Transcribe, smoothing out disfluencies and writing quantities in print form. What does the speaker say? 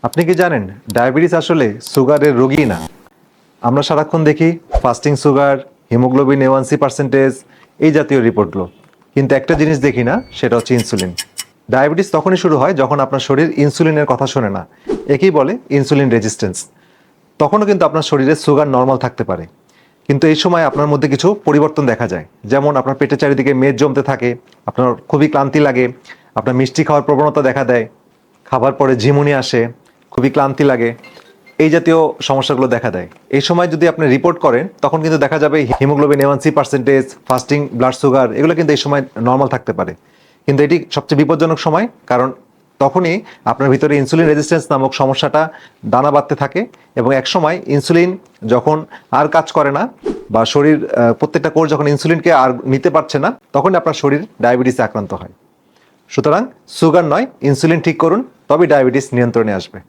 আপনি কি জানেন ডায়াবেটিস আসলে সুগারের রোগী না। আমরা সারাক্ষণ দেখি fasting sugar, haemoglobin A one C percentage, এই জাতীয় রিপোর্টগুলো, কিন্তু একটা জিনিস দেখি না, সেটা হচ্ছে ইনসুলিন। ডায়াবেটিস তখনই শুরু হয় যখন আপনার শরীর ইনসুলিনের কথা শোনে না। একেই বলে ইনসুলিন রেজিস্ট্যান্স। তখনও কিন্তু আপনার শরীরে সুগার নর্মাল থাকতে পারে, কিন্তু এই সময় আপনার মধ্যে কিছু পরিবর্তন দেখা যায়। যেমন আপনার পেটের চারিদিকে মেদ জমতে থাকে, আপনার খুবই ক্লান্তি লাগে, আপনার মিষ্টি খাওয়ার প্রবণতা দেখা দেয়, খাবার পরে ঝিমুনি আসে, খুবই ক্লান্তি লাগে, এই জাতীয় সমস্যাগুলো দেখা দেয়। এই সময় যদি আপনি রিপোর্ট করেন তখন কিন্তু দেখা যাবে hemoglobin A one C percentage, fasting blood sugar, এগুলো কিন্তু এই সময় নর্মাল থাকতে পারে। কিন্তু এটি সবচেয়ে বিপজ্জনক সময়, কারণ তখনই আপনার ভিতরে ইনসুলিন রেজিস্ট্যান্স নামক সমস্যাটা দানা বাঁধতে থাকে, এবং একসময় ইনসুলিন যখন আর কাজ করে না, বা শরীর প্রত্যেকটা কোষ যখন ইনসুলিনকে আর নিতে পারছে না, তখন আপনার শরীর ডায়াবেটিসে আক্রান্ত হয়। সুতরাং সুগার নয়, ইনসুলিন ঠিক করুন, তবে ডায়াবেটিস নিয়ন্ত্রণে আসবে।